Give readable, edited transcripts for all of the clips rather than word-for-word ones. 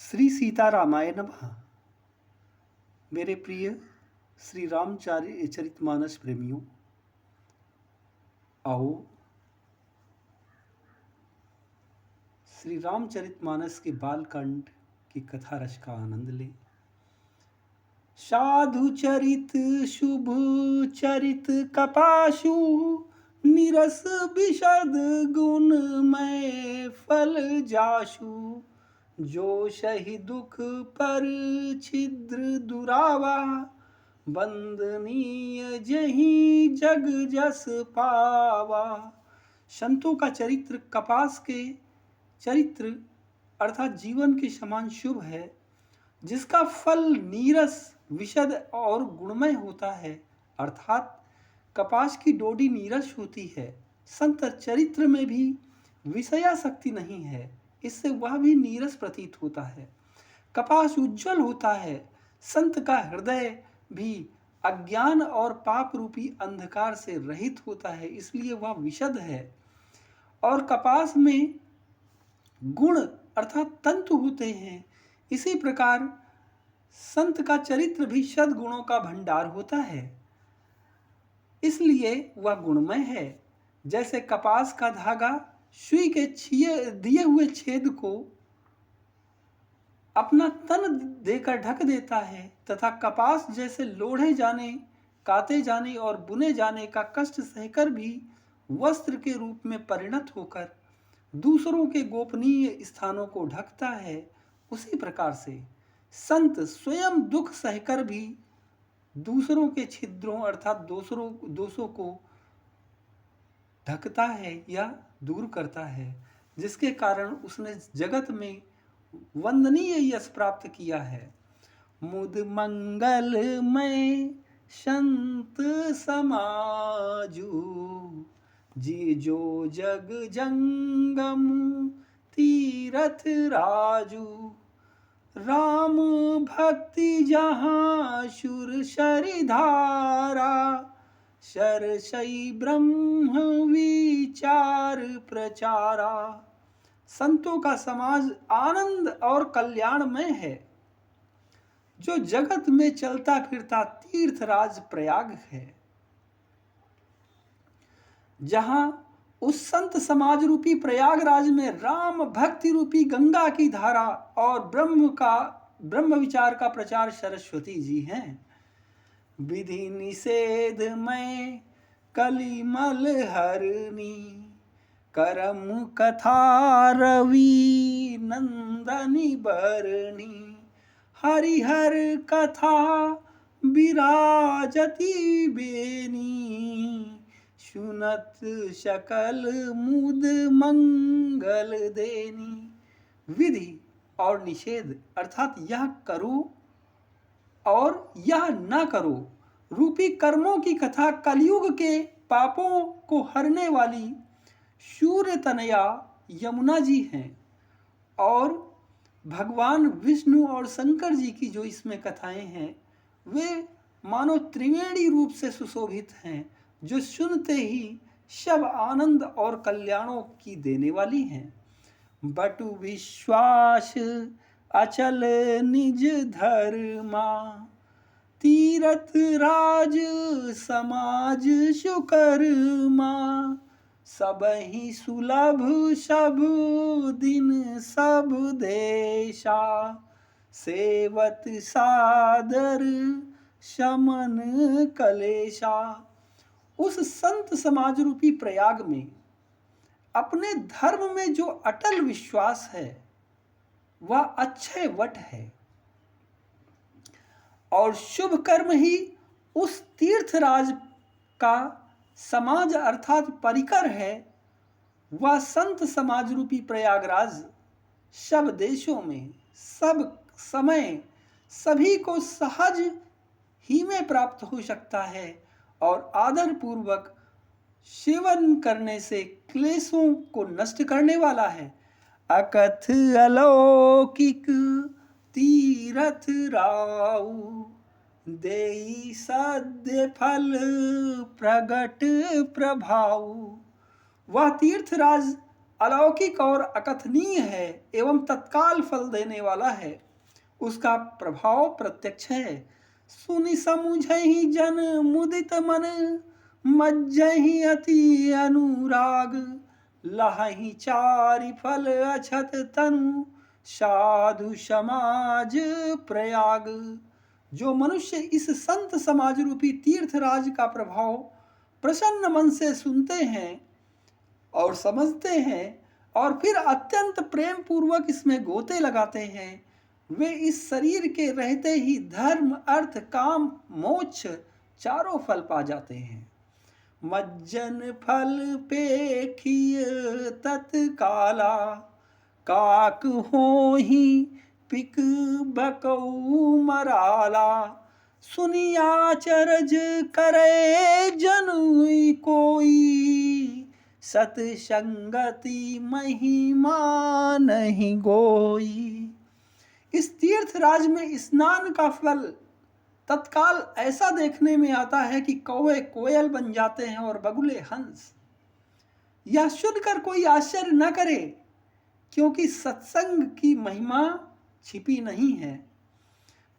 श्री सीतारामाय नमः। मेरे प्रिय श्री चरितमानस प्रेमियों, आओ श्री रामचरितमानस के बालकांड की कथा रस का आनंद लें। साधु चरित शुभ चरित कपाशु निरस विशद गुण में फल जाशु। जो सही दुख पर छिद्र दुरावा वंदनीय जही जग जस पावा। संतों का चरित्र कपास के चरित्र अर्थात जीवन के समान शुभ है, जिसका फल नीरस विशद और गुणमय होता है, अर्थात कपास की डोडी नीरस होती है। संत चरित्र में भी विषयासक्ति नहीं है, इससे वह भी नीरस प्रतीत होता है। कपास उज्जवल होता है, संत का हृदय भी अज्ञान और पाप रूपी अंधकार से रहित होता है, इसलिए वह विशद है। और कपास में गुण अर्थात तंतु होते हैं। इसी प्रकार संत का चरित्र भी सद्गुणों का भंडार होता है, इसलिए वह गुणमय है। जैसे कपास का धागा सुई के दिए हुए छेद को अपना तन देकर ढक देता है, तथा कपास जैसे लोढ़े जाने, काते जाने और बुने जाने का कष्ट सहकर भी वस्त्र के रूप में परिणत होकर दूसरों के गोपनीय स्थानों को ढकता है, उसी प्रकार से संत स्वयं दुख सहकर भी दूसरों के छिद्रों अर्थात दोषों को ढकता है या दूर करता है, जिसके कारण उसने जगत में वंदनीय यश प्राप्त किया है। मुद मंगल में संत समाजू जी जो जग जंगम तीरथ राजू। राम भक्ति जहाँ शुर शरिधारा शरसई ब्रह्म विचार प्रचारा। संतों का समाज आनंद और कल्याणमय है, जो जगत में चलता फिरता तीर्थराज प्रयाग है। जहां उस संत समाज रूपी प्रयागराज में राम भक्ति रूपी गंगा की धारा और ब्रह्म विचार का प्रचार सरस्वती जी हैं। विधि निषेध में कलिमल हरनी करम कथा रवि नंदनी बरनी। हरिहर कथा विराजती बेनी सुनत शकल मुद मंगल देनी। विधि और निषेध अर्थात यह करो और यह न करो रूपी कर्मों की कथा कलयुग के पापों को हरने वाली सूर्य तनया यमुना जी हैं। और भगवान विष्णु और शंकर जी की जो इसमें कथाएं हैं, वे मानो त्रिवेणी रूप से सुशोभित हैं, जो सुनते ही सब आनंद और कल्याणों की देने वाली हैं। बटु विश्वास अचल निज धर्मा तीरथ राज समाज सुकर्मा। सबहि सुलभ सब दिन सब देशा सेवत सादर शमन कलेशा। उस संत समाज रूपी प्रयाग में अपने धर्म में जो अटल विश्वास है, वह अक्षय वट है, और शुभ कर्म ही उस तीर्थराज का समाज अर्थात परिकर है। वह संत समाज रूपी प्रयागराज सब देशों में सब समय सभी को सहज ही में प्राप्त हो सकता है, और आदर पूर्वक सेवन करने से क्लेशों को नष्ट करने वाला है। अकथ अलौकिक तीरथ राउ देई सद्य फल प्रगट प्रभाव। वह तीर्थराज अलौकिक और अकथनीय है एवं तत्काल फल देने वाला है। उसका प्रभाव प्रत्यक्ष है। सुनि समुझहि जन मुदित मन, मज्जहि अति अनुराग, लहहि चारि फल अछत तनु, साधु समाज प्रयाग। जो मनुष्य इस संत समाज रूपी तीर्थराज का प्रभाव प्रसन्न मन से सुनते हैं और समझते हैं और फिर अत्यंत प्रेम पूर्वक इसमें गोते लगाते हैं, वे इस शरीर के रहते ही धर्म अर्थ काम मोक्ष चारों फल पा जाते हैं। मज्जन फल पेखिय तत्काला, काक होहि पिक बकऊ मराला, सुनिया चरज करे जनुई कोई, सतसंगति महिमा नहीं गोई। इस तीर्थ राज में स्नान का फल तत्काल ऐसा देखने में आता है कि कौवे कोयल बन जाते हैं और बगुले हंस। यह सुनकर कोई आश्चर्य न करे, क्योंकि सत्संग की महिमा छिपी नहीं है।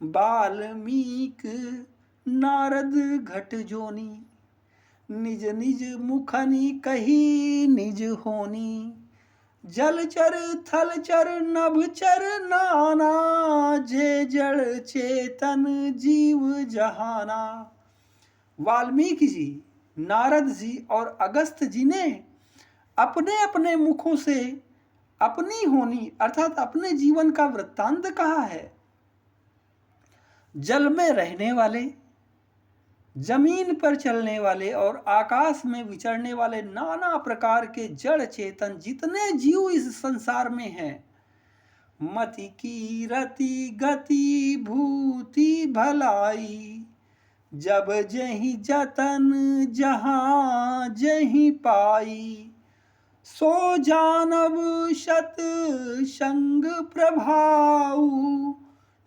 वाल्मीक नारद घट जोनी, निज निज मुखनि कही निज होनी, जलचर थलचर नभचर नाना, जे जड़ चेतन जीव जहाना। वाल्मीकि जी, नारद जी और अगस्त्य जी ने अपने अपने मुखों से अपनी होनी अर्थात अपने जीवन का वृत्तांत कहा है। जल में रहने वाले, जमीन पर चलने वाले और आकाश में विचरने वाले नाना प्रकार के जड़ चेतन जितने जीव इस संसार में हैं, मति की रति गति भूति भलाई, जब जहि जतन जहां जहि पाई, सो जानब शत संग प्रभाऊ,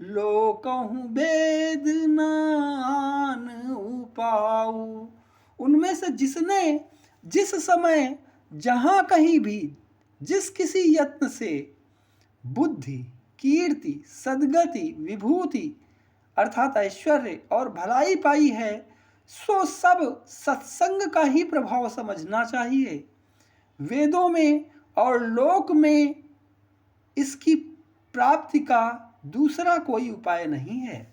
लोकहु वेद न आन उपाऊ। उनमें से जिसने जिस समय जहाँ कहीं भी जिस किसी यत्न से बुद्धि कीर्ति सद्गति विभूति अर्थात ऐश्वर्य और भलाई पाई है, सो सब सत्संग का ही प्रभाव समझना चाहिए। वेदों में और लोक में इसकी प्राप्ति का दूसरा कोई उपाय नहीं है।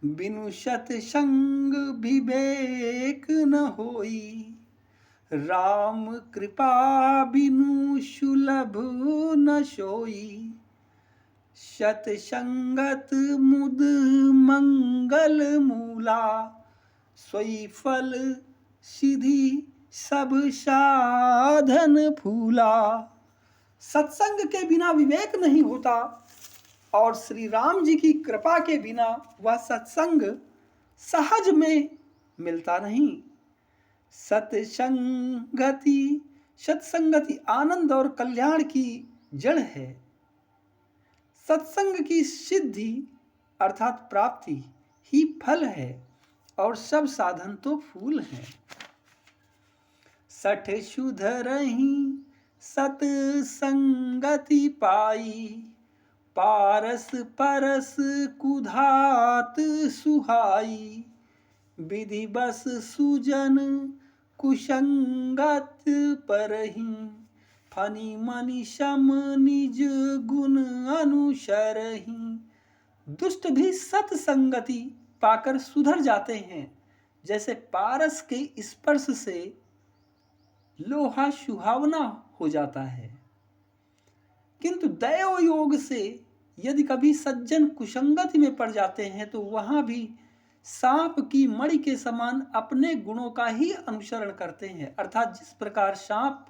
बिनु सत्संग विवेक न होई, राम कृपा बिनु सुलभ न सोई, सत्संगत मुद मंगल मूला, सोई फल सिद्धि सब साधन फूला। सत्संग के बिना विवेक नहीं होता और श्री राम जी की कृपा के बिना वह सत्संग सहज में मिलता नहीं। सत्संगति आनंद और कल्याण की जड़ है। सत्संग की सिद्धि अर्थात प्राप्ति ही फल है और सब साधन तो फूल हैं। सठ सुधरहि सत्संगति पाई, पारस परस कुधात सुहाई, विधि बस सुजन कुसंगत परहि, फनि मनि सम निज गुण अनुसरहि। दुष्ट भी सत्संगति पाकर सुधर जाते हैं, जैसे पारस के स्पर्श से लोहा सुहावना हो जाता है। किंतु दैव योग से यदि कभी सज्जन कुसंगति में पड़ जाते हैं तो वहां भी सांप की मणि के समान अपने गुणों का ही अनुसरण करते हैं। अर्थात जिस प्रकार सांप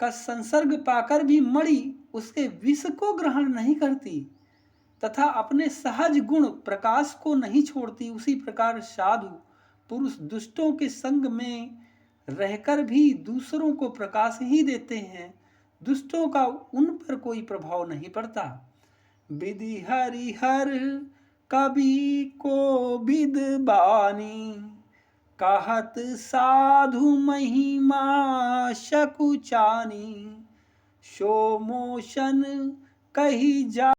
का संसर्ग पाकर भी मणि उसके विष को ग्रहण नहीं करती तथा अपने सहज गुण प्रकाश को नहीं छोड़ती, उसी प्रकार साधु पुरुष दुष्टों के संग में रहकर भी दूसरों को प्रकाश ही देते हैं, दुष्टों का उन पर कोई प्रभाव नहीं पड़ता। विधि हरिहर कवि को विद बानी, कहत साधु महिमा सकुचानी, सो मोशन कही जा